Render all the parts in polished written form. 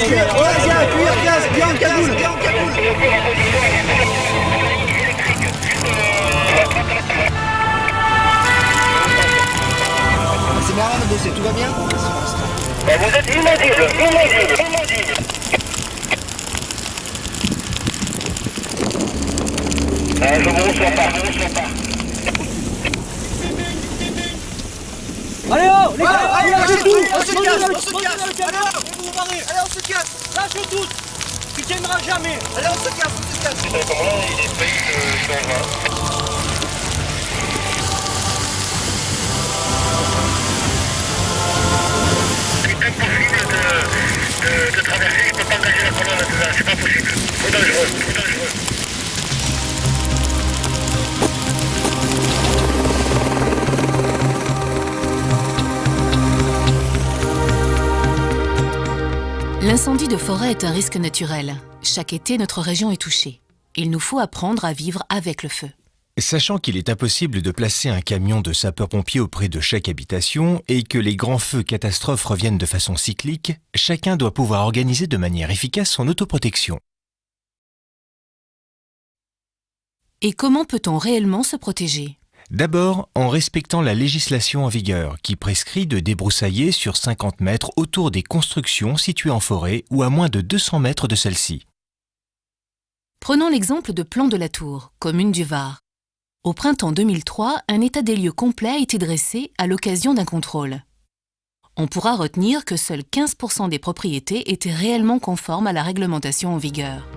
Viens en cagoule. C'est marrant de bosser, tout va bien? Vous êtes inaudible. Je vous reçois pas. Allez, oh, les gars, Allez, lâchez tout. On se casse. Allez, vous vous barrez. Allez, on se casse. Lâchez tout. Tu tiendras jamais. Allez, on se casse. Comment là, il est payé de 120. C'est impossible de traverser, je peux pas engager la colonne là-dedans, c'est pas possible. Trop dangereux. L'incendie de forêt est un risque naturel. Chaque été, notre région est touchée. Il nous faut apprendre à vivre avec le feu. Sachant qu'il est impossible de placer un camion de sapeurs-pompiers auprès de chaque habitation et que les grands feux catastrophes reviennent de façon cyclique, chacun doit pouvoir organiser de manière efficace son autoprotection. Et comment peut-on réellement se protéger ? D'abord, en respectant la législation en vigueur, qui prescrit de débroussailler sur 50 mètres autour des constructions situées en forêt ou à moins de 200 mètres de celles-ci. Prenons l'exemple de Plan de la Tour, commune du Var. Au printemps 2003, un état des lieux complet a été dressé à l'occasion d'un contrôle. On pourra retenir que seuls 15% des propriétés étaient réellement conformes à la réglementation en vigueur.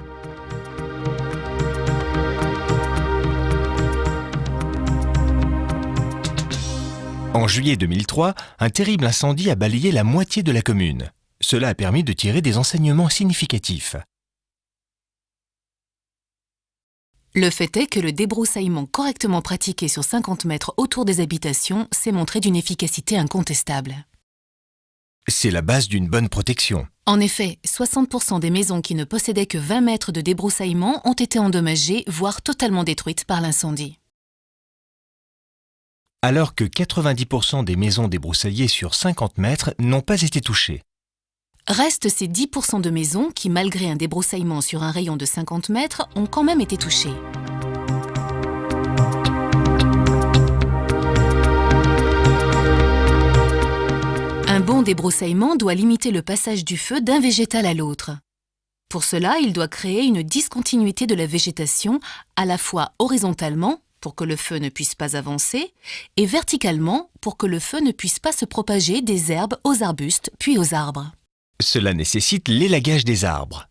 En juillet 2003, un terrible incendie a balayé la moitié de la commune. Cela a permis de tirer des enseignements significatifs. Le fait est que le débroussaillement correctement pratiqué sur 50 mètres autour des habitations s'est montré d'une efficacité incontestable. C'est la base d'une bonne protection. En effet, 60% des maisons qui ne possédaient que 20 mètres de débroussaillement ont été endommagées, voire totalement détruites par l'incendie. Alors que 90% des maisons débroussaillées sur 50 mètres n'ont pas été touchées. Restent ces 10% de maisons qui, malgré un débroussaillement sur un rayon de 50 mètres, ont quand même été touchées. Un bon débroussaillement doit limiter le passage du feu d'un végétal à l'autre. Pour cela, il doit créer une discontinuité de la végétation, à la fois horizontalement, pour que le feu ne puisse pas avancer, et verticalement, pour que le feu ne puisse pas se propager des herbes aux arbustes, puis aux arbres. Cela nécessite l'élagage des arbres.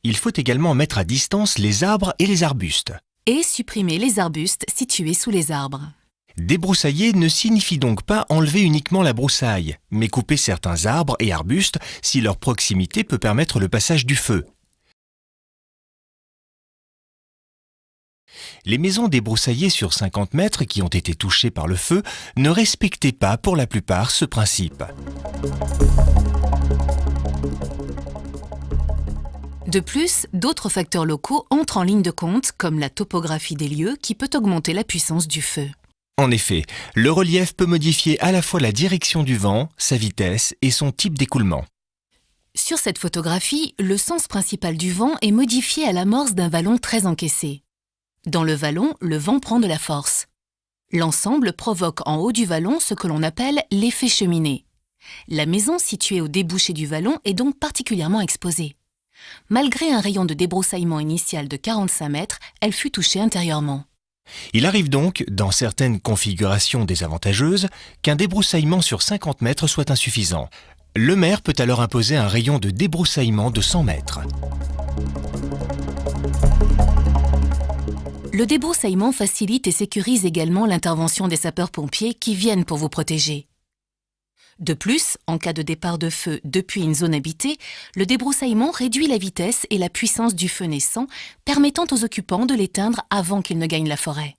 Il faut également mettre à distance les arbres et les arbustes. Et supprimer les arbustes situés sous les arbres. Débroussailler ne signifie donc pas enlever uniquement la broussaille, mais couper certains arbres et arbustes si leur proximité peut permettre le passage du feu. Les maisons débroussaillées sur 50 mètres qui ont été touchées par le feu ne respectaient pas pour la plupart ce principe. De plus, d'autres facteurs locaux entrent en ligne de compte, comme la topographie des lieux qui peut augmenter la puissance du feu. En effet, le relief peut modifier à la fois la direction du vent, sa vitesse et son type d'écoulement. Sur cette photographie, le sens principal du vent est modifié à l'amorce d'un vallon très encaissé. Dans le vallon, le vent prend de la force. L'ensemble provoque en haut du vallon ce que l'on appelle l'effet cheminée. La maison située au débouché du vallon est donc particulièrement exposée. Malgré un rayon de débroussaillement initial de 45 mètres, elle fut touchée intérieurement. Il arrive donc, dans certaines configurations désavantageuses, qu'un débroussaillement sur 50 mètres soit insuffisant. Le maire peut alors imposer un rayon de débroussaillement de 100 mètres. Le débroussaillement facilite et sécurise également l'intervention des sapeurs-pompiers qui viennent pour vous protéger. De plus, en cas de départ de feu depuis une zone habitée, le débroussaillement réduit la vitesse et la puissance du feu naissant, permettant aux occupants de l'éteindre avant qu'il ne gagne la forêt.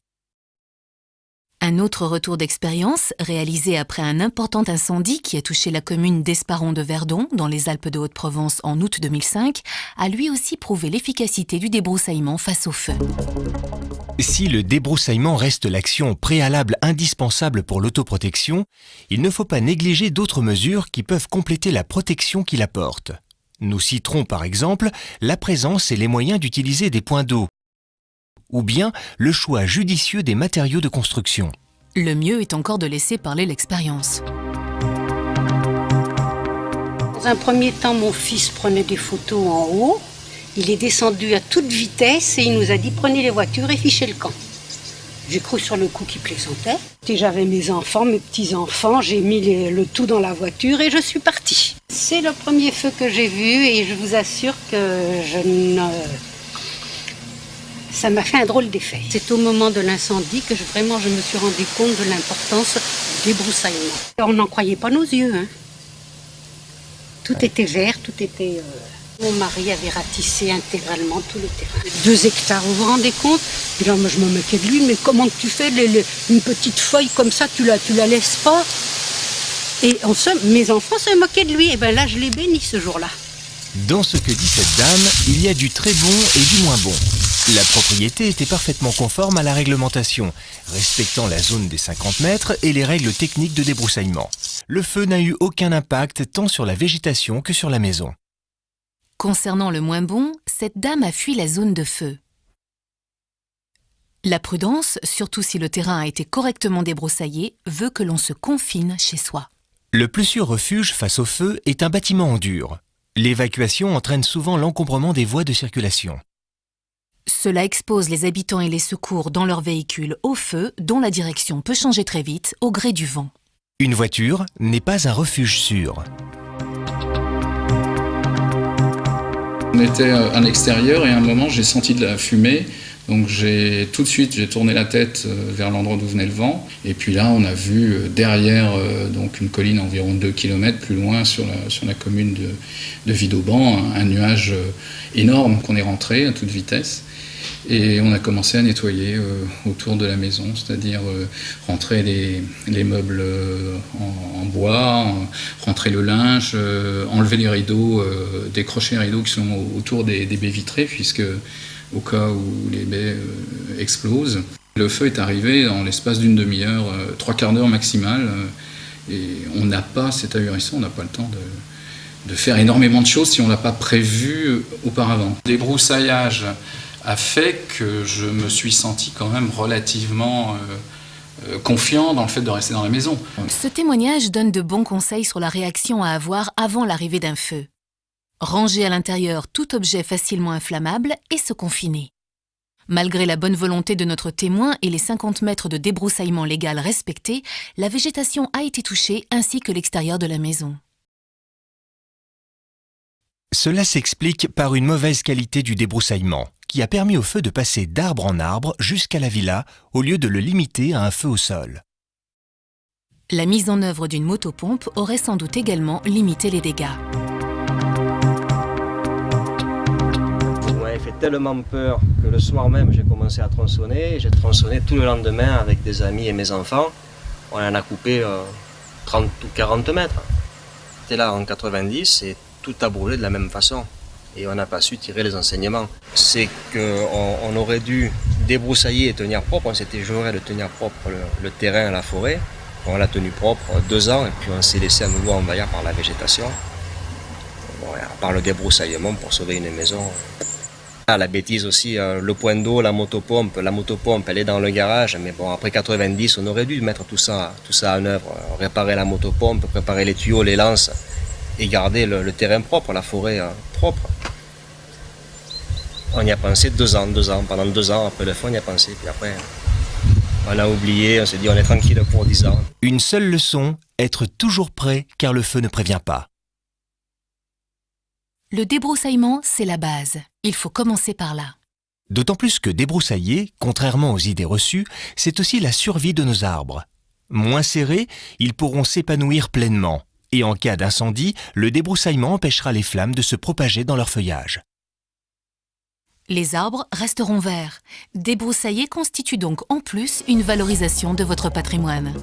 Un autre retour d'expérience, réalisé après un important incendie qui a touché la commune d'Esparon de Verdon, dans les Alpes de Haute-Provence en août 2005, a lui aussi prouvé l'efficacité du débroussaillement face au feu. Si le débroussaillement reste l'action préalable indispensable pour l'autoprotection, il ne faut pas négliger d'autres mesures qui peuvent compléter la protection qu'il apporte. Nous citerons par exemple la présence et les moyens d'utiliser des points d'eau, ou bien le choix judicieux des matériaux de construction. Le mieux est encore de laisser parler l'expérience. Dans un premier temps, mon fils prenait des photos en haut. Il est descendu à toute vitesse et il nous a dit « Prenez les voitures et fichez le camp ». J'ai cru sur le coup qu'il plaisantait. Et j'avais mes enfants, mes petits-enfants, j'ai mis le tout dans la voiture et je suis partie. C'est le premier feu que j'ai vu et je vous assure que ça m'a fait un drôle d'effet. C'est au moment de l'incendie que vraiment je me suis rendu compte de l'importance du débroussaillement. On n'en croyait pas nos yeux, hein. Tout était vert, tout était... Mon mari avait ratissé intégralement tout le terrain. 2 hectares, vous vous rendez compte? Et là, moi, je me moquais de lui, mais comment que tu fais une petite feuille comme ça, tu la laisses pas? Et mes enfants se moquaient de lui. Et bien là, je l'ai béni ce jour-là. Dans ce que dit cette dame, il y a du très bon et du moins bon. La propriété était parfaitement conforme à la réglementation, respectant la zone des 50 mètres et les règles techniques de débroussaillement. Le feu n'a eu aucun impact tant sur la végétation que sur la maison. Concernant le moins bon, cette dame a fui la zone de feu. La prudence, surtout si le terrain a été correctement débroussaillé, veut que l'on se confine chez soi. Le plus sûr refuge face au feu est un bâtiment en dur. L'évacuation entraîne souvent l'encombrement des voies de circulation. Cela expose les habitants et les secours dans leurs véhicules au feu, dont la direction peut changer très vite au gré du vent. Une voiture n'est pas un refuge sûr. On était à l'extérieur et à un moment j'ai senti de la fumée, donc tout de suite j'ai tourné la tête vers l'endroit d'où venait le vent et puis là on a vu derrière donc une colline environ 2 km plus loin sur la commune de Vidauban un nuage énorme qu'on est rentré à toute vitesse et on a commencé à nettoyer autour de la maison, c'est-à-dire rentrer les meubles en bois, rentrer le linge, enlever les rideaux, décrocher les rideaux qui sont autour des baies vitrées puisque au cas où les baies explosent. Le feu est arrivé en l'espace d'une demi-heure, 3/4 d'heure maximale et on n'a pas, c'est ahurissant, on n'a pas le temps de faire énormément de choses si on ne l'a pas prévu auparavant. Débroussaillage a fait que je me suis senti quand même relativement confiant dans le fait de rester dans la maison. Ce témoignage donne de bons conseils sur la réaction à avoir avant l'arrivée d'un feu. Ranger à l'intérieur tout objet facilement inflammable et se confiner. Malgré la bonne volonté de notre témoin et les 50 mètres de débroussaillement légal respectés, la végétation a été touchée ainsi que l'extérieur de la maison. Cela s'explique par une mauvaise qualité du débroussaillement, qui a permis au feu de passer d'arbre en arbre jusqu'à la villa, au lieu de le limiter à un feu au sol. La mise en œuvre d'une motopompe aurait sans doute également limité les dégâts. Vous m'avez fait tellement peur que le soir même j'ai commencé à tronçonner. J'ai tronçonné tout le lendemain avec des amis et mes enfants. On en a coupé 30 ou 40 mètres. C'était là en 90 et tout a brûlé de la même façon. Et on n'a pas su tirer les enseignements. C'est qu'on aurait dû débroussailler et tenir propre. On s'était juré de tenir propre le terrain et la forêt. On l'a tenu propre 2 ans et puis on s'est laissé à nouveau envahir par la végétation. Bon, à part le débroussaillement pour sauver une maison. Ah, la bêtise aussi, le point d'eau, la motopompe. La motopompe, elle est dans le garage. Mais bon, après 90, on aurait dû mettre tout ça en œuvre. Réparer la motopompe, préparer les tuyaux, les lances et garder le terrain propre, la forêt propre. On y a pensé 2 ans. Pendant 2 ans, après le feu, on y a pensé. Puis après, on a oublié, on s'est dit on est tranquille pour 10 ans. Une seule leçon, être toujours prêt car le feu ne prévient pas. Le débroussaillement, c'est la base. Il faut commencer par là. D'autant plus que débroussailler, contrairement aux idées reçues, c'est aussi la survie de nos arbres. Moins serrés, ils pourront s'épanouir pleinement. Et en cas d'incendie, le débroussaillement empêchera les flammes de se propager dans leur feuillage. Les arbres resteront verts. Débroussailler constitue donc en plus une valorisation de votre patrimoine.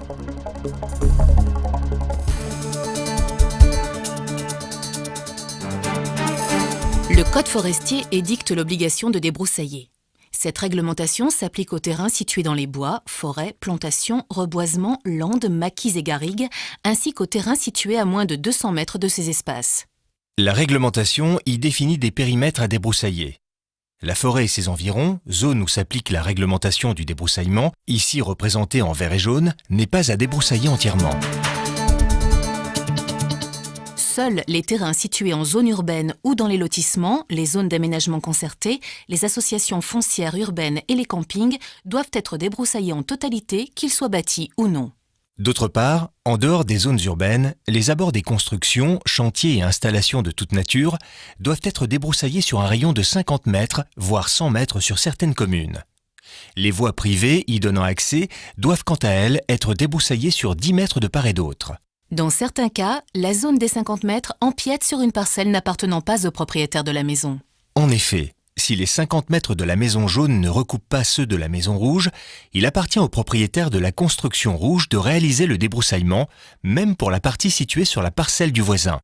Le Code forestier édicte l'obligation de débroussailler. Cette réglementation s'applique aux terrains situés dans les bois, forêts, plantations, reboisements, landes, maquis et garrigues, ainsi qu'aux terrains situés à moins de 200 mètres de ces espaces. La réglementation y définit des périmètres à débroussailler. La forêt et ses environs, zone où s'applique la réglementation du débroussaillement, ici représentée en vert et jaune, n'est pas à débroussailler entièrement. Seuls les terrains situés en zone urbaine ou dans les lotissements, les zones d'aménagement concerté, les associations foncières urbaines et les campings doivent être débroussaillés en totalité, qu'ils soient bâtis ou non. D'autre part, en dehors des zones urbaines, les abords des constructions, chantiers et installations de toute nature doivent être débroussaillés sur un rayon de 50 mètres, voire 100 mètres sur certaines communes. Les voies privées y donnant accès doivent quant à elles être débroussaillées sur 10 mètres de part et d'autre. Dans certains cas, la zone des 50 mètres empiète sur une parcelle n'appartenant pas au propriétaire de la maison. En effet, si les 50 mètres de la maison jaune ne recoupent pas ceux de la maison rouge, il appartient au propriétaire de la construction rouge de réaliser le débroussaillement, même pour la partie située sur la parcelle du voisin.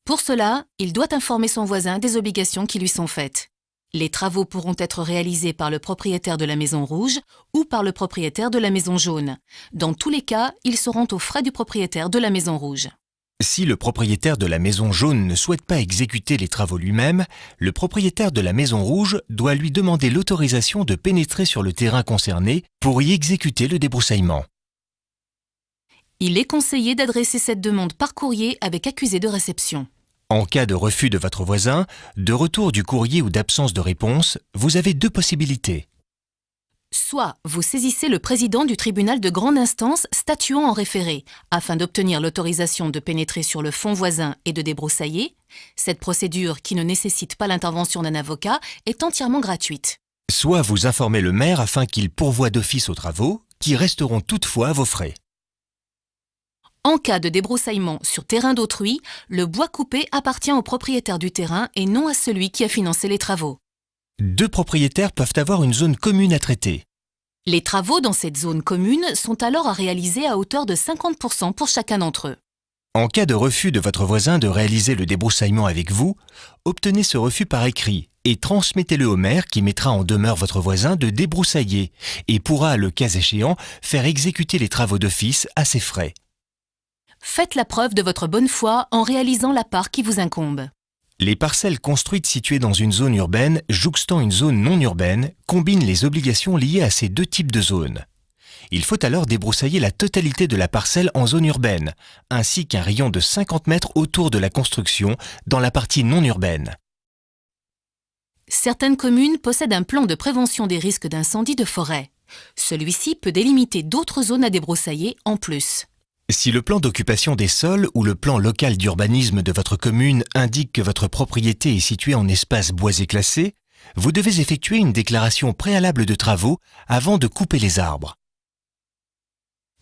Pour cela, il doit informer son voisin des obligations qui lui sont faites. Les travaux pourront être réalisés par le propriétaire de la maison rouge ou par le propriétaire de la maison jaune. Dans tous les cas, ils seront aux frais du propriétaire de la maison rouge. Si le propriétaire de la maison jaune ne souhaite pas exécuter les travaux lui-même, le propriétaire de la maison rouge doit lui demander l'autorisation de pénétrer sur le terrain concerné pour y exécuter le débroussaillement. Il est conseillé d'adresser cette demande par courrier avec accusé de réception. En cas de refus de votre voisin, de retour du courrier ou d'absence de réponse, vous avez deux possibilités. Soit vous saisissez le président du tribunal de grande instance statuant en référé afin d'obtenir l'autorisation de pénétrer sur le fonds voisin et de débroussailler. Cette procédure, qui ne nécessite pas l'intervention d'un avocat, est entièrement gratuite. Soit vous informez le maire afin qu'il pourvoie d'office aux travaux, qui resteront toutefois à vos frais. En cas de débroussaillement sur terrain d'autrui, le bois coupé appartient au propriétaire du terrain et non à celui qui a financé les travaux. Deux propriétaires peuvent avoir une zone commune à traiter. Les travaux dans cette zone commune sont alors à réaliser à hauteur de 50% pour chacun d'entre eux. En cas de refus de votre voisin de réaliser le débroussaillement avec vous, obtenez ce refus par écrit et transmettez-le au maire qui mettra en demeure votre voisin de débroussailler et pourra, le cas échéant, faire exécuter les travaux d'office à ses frais. Faites la preuve de votre bonne foi en réalisant la part qui vous incombe. Les parcelles construites situées dans une zone urbaine jouxtant une zone non urbaine combinent les obligations liées à ces deux types de zones. Il faut alors débroussailler la totalité de la parcelle en zone urbaine, ainsi qu'un rayon de 50 mètres autour de la construction dans la partie non urbaine. Certaines communes possèdent un plan de prévention des risques d'incendie de forêt. Celui-ci peut délimiter d'autres zones à débroussailler en plus. Si le plan d'occupation des sols ou le plan local d'urbanisme de votre commune indique que votre propriété est située en espace boisé classé, vous devez effectuer une déclaration préalable de travaux avant de couper les arbres.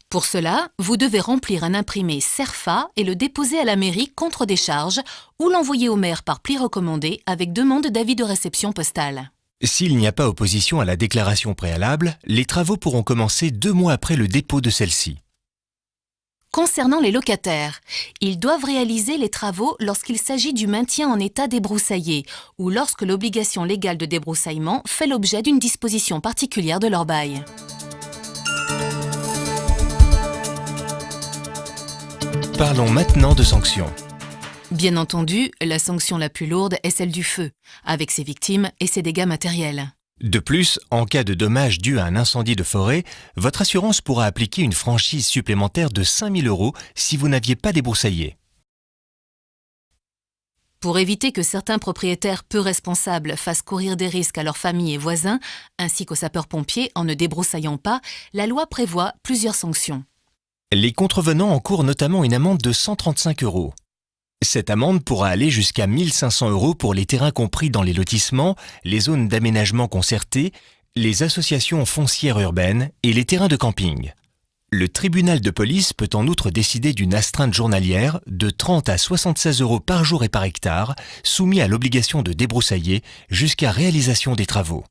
Pour cela, vous devez remplir un imprimé CERFA et le déposer à la mairie contre décharge ou l'envoyer au maire par pli recommandé avec demande d'avis de réception postale. S'il n'y a pas opposition à la déclaration préalable, les travaux pourront commencer 2 mois après le dépôt de celle-ci. Concernant les locataires, ils doivent réaliser les travaux lorsqu'il s'agit du maintien en état débroussaillé ou lorsque l'obligation légale de débroussaillement fait l'objet d'une disposition particulière de leur bail. Parlons maintenant de sanctions. Bien entendu, la sanction la plus lourde est celle du feu, avec ses victimes et ses dégâts matériels. De plus, en cas de dommages dus à un incendie de forêt, votre assurance pourra appliquer une franchise supplémentaire de 5 000 € si vous n'aviez pas débroussaillé. Pour éviter que certains propriétaires peu responsables fassent courir des risques à leurs familles et voisins, ainsi qu'aux sapeurs-pompiers en ne débroussaillant pas, la loi prévoit plusieurs sanctions. Les contrevenants encourent notamment une amende de 135 €. Cette amende pourra aller jusqu'à 1 500 € pour les terrains compris dans les lotissements, les zones d'aménagement concertées, les associations foncières urbaines et les terrains de camping. Le tribunal de police peut en outre décider d'une astreinte journalière de 30 à 76 € par jour et par hectare, soumis à l'obligation de débroussailler jusqu'à réalisation des travaux.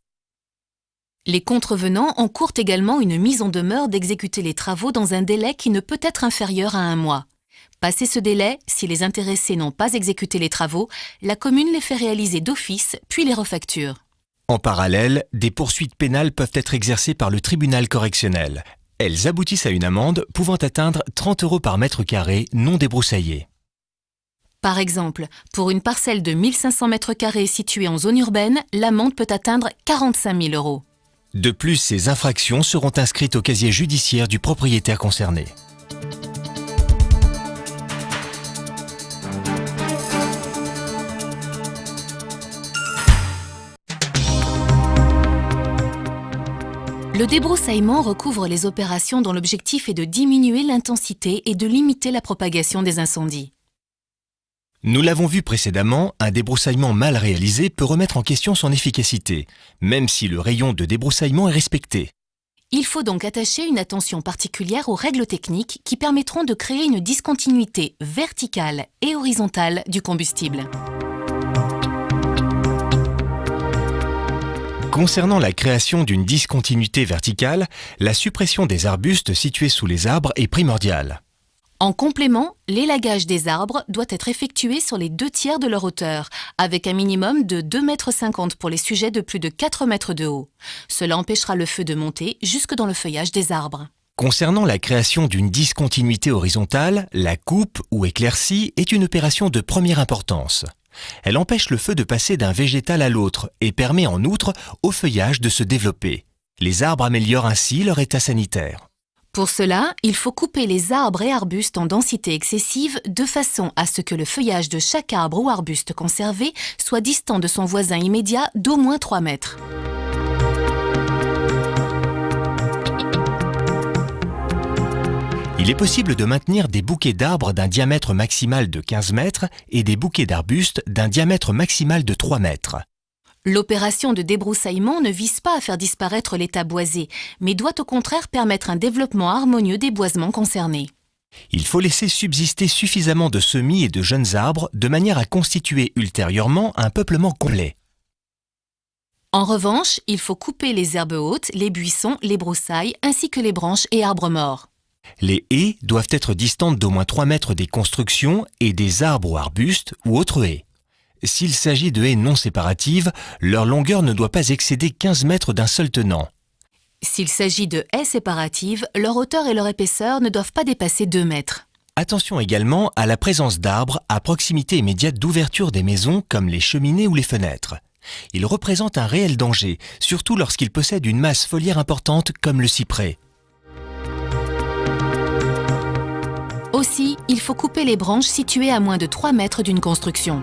Les contrevenants encourent également une mise en demeure d'exécuter les travaux dans un délai qui ne peut être inférieur à 1 mois. Passé ce délai, si les intéressés n'ont pas exécuté les travaux, la commune les fait réaliser d'office, puis les refacture. En parallèle, des poursuites pénales peuvent être exercées par le tribunal correctionnel. Elles aboutissent à une amende pouvant atteindre 30 € par mètre carré non débroussaillé. Par exemple, pour une parcelle de 1500 m² située en zone urbaine, l'amende peut atteindre 45 000 €. De plus, ces infractions seront inscrites au casier judiciaire du propriétaire concerné. Le débroussaillement recouvre les opérations dont l'objectif est de diminuer l'intensité et de limiter la propagation des incendies. Nous l'avons vu précédemment, un débroussaillement mal réalisé peut remettre en question son efficacité, même si le rayon de débroussaillement est respecté. Il faut donc attacher une attention particulière aux règles techniques qui permettront de créer une discontinuité verticale et horizontale du combustible. Concernant la création d'une discontinuité verticale, la suppression des arbustes situés sous les arbres est primordiale. En complément, l'élagage des arbres doit être effectué sur les 2/3 de leur hauteur, avec un minimum de 2,50 m pour les sujets de plus de 4 mètres de haut. Cela empêchera le feu de monter jusque dans le feuillage des arbres. Concernant la création d'une discontinuité horizontale, la coupe ou éclaircie est une opération de première importance. Elle empêche le feu de passer d'un végétal à l'autre et permet en outre au feuillage de se développer. Les arbres améliorent ainsi leur état sanitaire. Pour cela, il faut couper les arbres et arbustes en densité excessive de façon à ce que le feuillage de chaque arbre ou arbuste conservé soit distant de son voisin immédiat d'au moins 3 mètres. Il est possible de maintenir des bouquets d'arbres d'un diamètre maximal de 15 mètres et des bouquets d'arbustes d'un diamètre maximal de 3 mètres. L'opération de débroussaillement ne vise pas à faire disparaître l'état boisé, mais doit au contraire permettre un développement harmonieux des boisements concernés. Il faut laisser subsister suffisamment de semis et de jeunes arbres de manière à constituer ultérieurement un peuplement complet. En revanche, il faut couper les herbes hautes, les buissons, les broussailles, ainsi que les branches et arbres morts. Les haies doivent être distantes d'au moins 3 mètres des constructions et des arbres ou arbustes ou autres haies. S'il s'agit de haies non séparatives, leur longueur ne doit pas excéder 15 mètres d'un seul tenant. S'il s'agit de haies séparatives, leur hauteur et leur épaisseur ne doivent pas dépasser 2 mètres. Attention également à la présence d'arbres à proximité immédiate d'ouverture des maisons comme les cheminées ou les fenêtres. Ils représentent un réel danger, surtout lorsqu'ils possèdent une masse foliaire importante comme le cyprès. Aussi, il faut couper les branches situées à moins de 3 mètres d'une construction.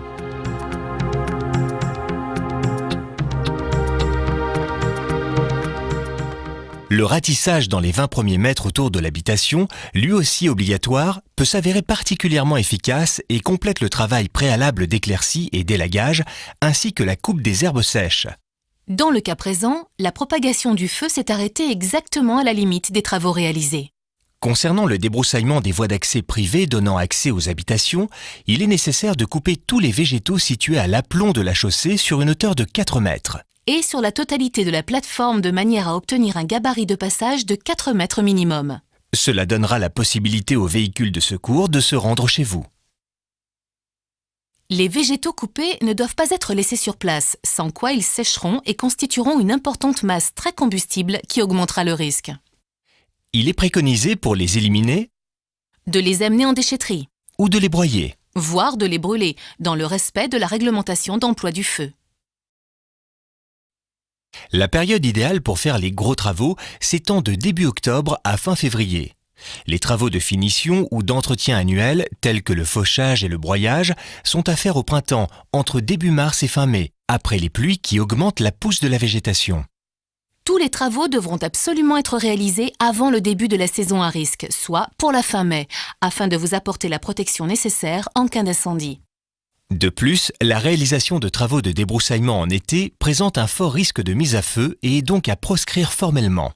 Le ratissage dans les 20 premiers mètres autour de l'habitation, lui aussi obligatoire, peut s'avérer particulièrement efficace et complète le travail préalable d'éclaircie et d'élagage, ainsi que la coupe des herbes sèches. Dans le cas présent, la propagation du feu s'est arrêtée exactement à la limite des travaux réalisés. Concernant le débroussaillement des voies d'accès privées donnant accès aux habitations, il est nécessaire de couper tous les végétaux situés à l'aplomb de la chaussée sur une hauteur de 4 mètres. Et sur la totalité de la plateforme de manière à obtenir un gabarit de passage de 4 mètres minimum. Cela donnera la possibilité aux véhicules de secours de se rendre chez vous. Les végétaux coupés ne doivent pas être laissés sur place, sans quoi ils sécheront et constitueront une importante masse très combustible qui augmentera le risque. Il est préconisé pour les éliminer De les amener en déchetterie, ou de les broyer. voire de les brûler, dans le respect de la réglementation d'emploi du feu. La période idéale pour faire les gros travaux s'étend de début octobre à fin février. Les travaux de finition ou d'entretien annuel, tels que le fauchage et le broyage, sont à faire au printemps, entre début mars et fin mai, après les pluies qui augmentent la pousse de la végétation. Tous les travaux devront absolument être réalisés avant le début de la saison à risque, soit pour la fin mai, afin de vous apporter la protection nécessaire en cas d'incendie. De plus, la réalisation de travaux de débroussaillement en été présente un fort risque de mise à feu et est donc à proscrire formellement.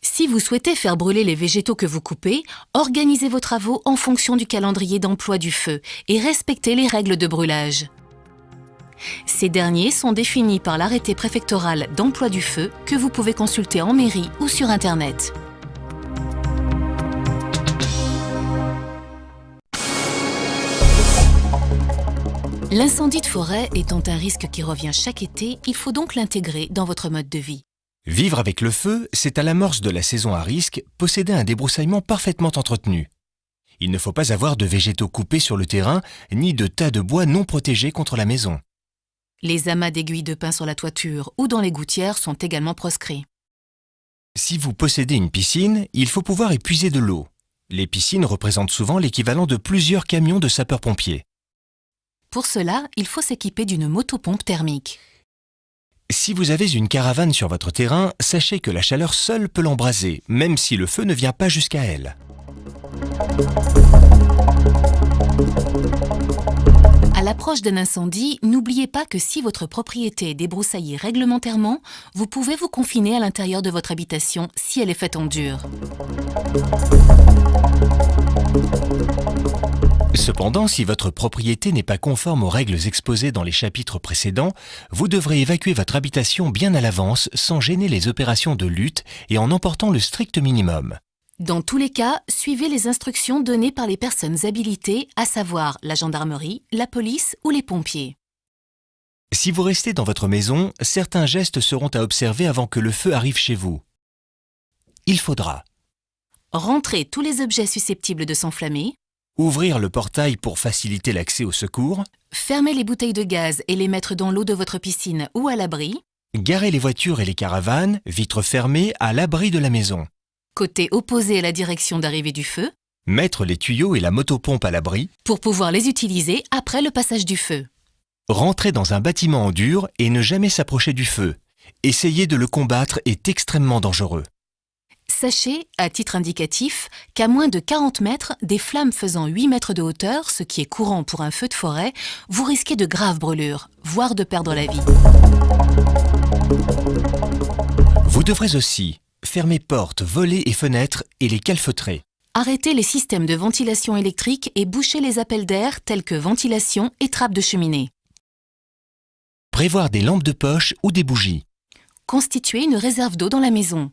Si vous souhaitez faire brûler les végétaux que vous coupez, organisez vos travaux en fonction du calendrier d'emploi du feu et respectez les règles de brûlage. Ces derniers sont définis par l'arrêté préfectoral d'emploi du feu que vous pouvez consulter en mairie ou sur Internet. L'incendie de forêt étant un risque qui revient chaque été, il faut donc l'intégrer dans votre mode de vie. Vivre avec le feu, c'est à l'amorce de la saison à risque posséder un débroussaillement parfaitement entretenu. Il ne faut pas avoir de végétaux coupés sur le terrain, ni de tas de bois non protégés contre la maison. Les amas d'aiguilles de pin sur la toiture ou dans les gouttières sont également proscrits. Si vous possédez une piscine, il faut pouvoir y puiser de l'eau. Les piscines représentent souvent l'équivalent de plusieurs camions de sapeurs-pompiers. Pour cela, il faut s'équiper d'une motopompe thermique. Si vous avez une caravane sur votre terrain, sachez que la chaleur seule peut l'embraser, même si le feu ne vient pas jusqu'à elle. À l'approche d'un incendie, n'oubliez pas que si votre propriété est débroussaillée réglementairement, vous pouvez vous confiner à l'intérieur de votre habitation si elle est faite en dur. Cependant, si votre propriété n'est pas conforme aux règles exposées dans les chapitres précédents, vous devrez évacuer votre habitation bien à l'avance sans gêner les opérations de lutte et en emportant le strict minimum. Dans tous les cas, suivez les instructions données par les personnes habilitées, à savoir la gendarmerie, la police ou les pompiers. Si vous restez dans votre maison, certains gestes seront à observer avant que le feu arrive chez vous. Il faudra rentrer tous les objets susceptibles de s'enflammer, ouvrir le portail pour faciliter l'accès au secours, fermer les bouteilles de gaz et les mettre dans l'eau de votre piscine ou à l'abri, garer les voitures et les caravanes, vitres fermées, à l'abri de la maison, côté opposé à la direction d'arrivée du feu, mettre les tuyaux et la motopompe à l'abri, pour pouvoir les utiliser après le passage du feu. rentrer dans un bâtiment en dur et ne jamais s'approcher du feu. Essayer de le combattre est extrêmement dangereux. Sachez, à titre indicatif, qu'à moins de 40 mètres, des flammes faisant 8 mètres de hauteur, ce qui est courant pour un feu de forêt, vous risquez de graves brûlures, voire de perdre la vie. Vous devrez aussi fermer portes, volets et fenêtres et les calfeutrer. Arrêtez les systèmes de ventilation électrique et bouchez les appels d'air tels que ventilation et trappes de cheminée. Prévoir des lampes de poche ou des bougies. Constituez une réserve d'eau dans la maison.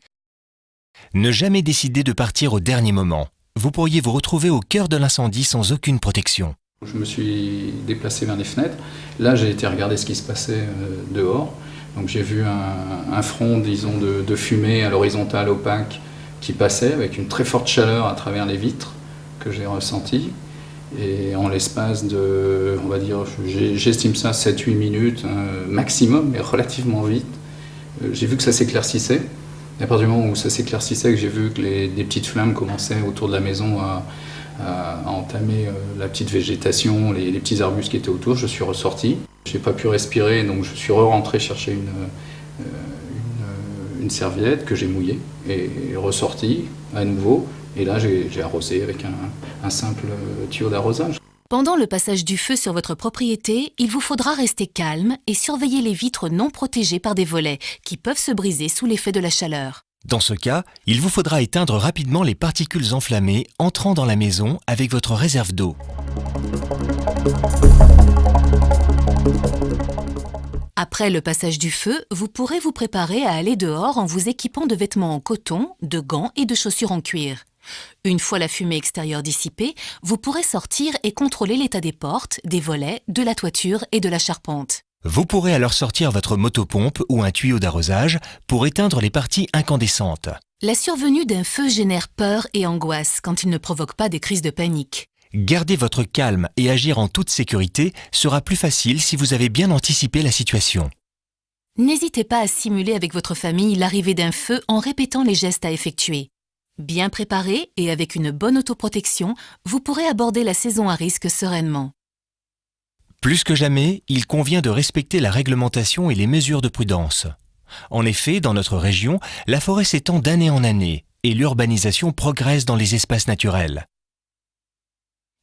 Ne jamais décider de partir au dernier moment. Vous pourriez vous retrouver au cœur de l'incendie sans aucune protection. Je me suis déplacé vers les fenêtres. Là, j'ai été regarder ce qui se passait dehors. Donc j'ai vu un front, disons, de fumée à l'horizontale opaque qui passait avec une très forte chaleur à travers les vitres que j'ai ressentie. Et en l'espace de, on va dire, j'estime ça 7-8 minutes maximum, mais relativement vite, j'ai vu que ça s'éclaircissait. Et à partir du moment où ça s'éclaircissait, que j'ai vu que des petites flammes commençaient autour de la maison à entamer la petite végétation, les petits arbustes qui étaient autour, je suis ressorti. Je n'ai pas pu respirer, donc je suis rentré chercher une serviette que j'ai mouillée et ressorti à nouveau. Et là, j'ai arrosé avec un simple tuyau d'arrosage. Pendant le passage du feu sur votre propriété, il vous faudra rester calme et surveiller les vitres non protégées par des volets qui peuvent se briser sous l'effet de la chaleur. Dans ce cas, il vous faudra éteindre rapidement les particules enflammées entrant dans la maison avec votre réserve d'eau. Après le passage du feu, vous pourrez vous préparer à aller dehors en vous équipant de vêtements en coton, de gants et de chaussures en cuir. Une fois la fumée extérieure dissipée, vous pourrez sortir et contrôler l'état des portes, des volets, de la toiture et de la charpente. Vous pourrez alors sortir votre motopompe ou un tuyau d'arrosage pour éteindre les parties incandescentes. La survenue d'un feu génère peur et angoisse quand il ne provoque pas des crises de panique. Garder votre calme et agir en toute sécurité sera plus facile si vous avez bien anticipé la situation. N'hésitez pas à simuler avec votre famille l'arrivée d'un feu en répétant les gestes à effectuer. Bien préparé et avec une bonne autoprotection, vous pourrez aborder la saison à risque sereinement. Plus que jamais, il convient de respecter la réglementation et les mesures de prudence. En effet, dans notre région, la forêt s'étend d'année en année et l'urbanisation progresse dans les espaces naturels.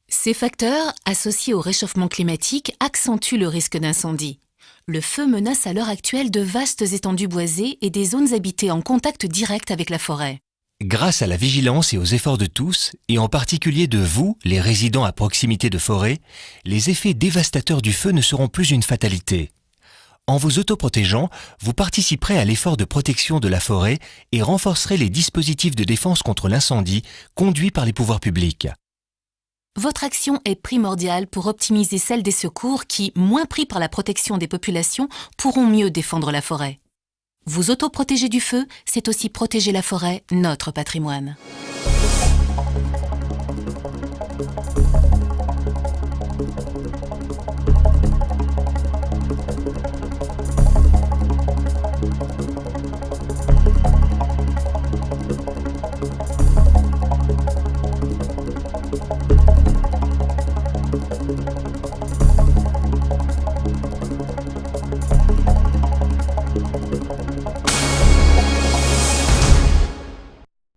Ces facteurs, associés au réchauffement climatique, accentuent le risque d'incendie. Le feu menace à l'heure actuelle de vastes étendues boisées et des zones habitées en contact direct avec la forêt. Grâce à la vigilance et aux efforts de tous, et en particulier de vous, les résidents à proximité de forêt, les effets dévastateurs du feu ne seront plus une fatalité. En vous autoprotégeant, vous participerez à l'effort de protection de la forêt et renforcerez les dispositifs de défense contre l'incendie conduits par les pouvoirs publics. Votre action est primordiale pour optimiser celle des secours qui, moins pris par la protection des populations, pourront mieux défendre la forêt. Vous autoprotéger du feu, c'est aussi protéger la forêt, notre patrimoine.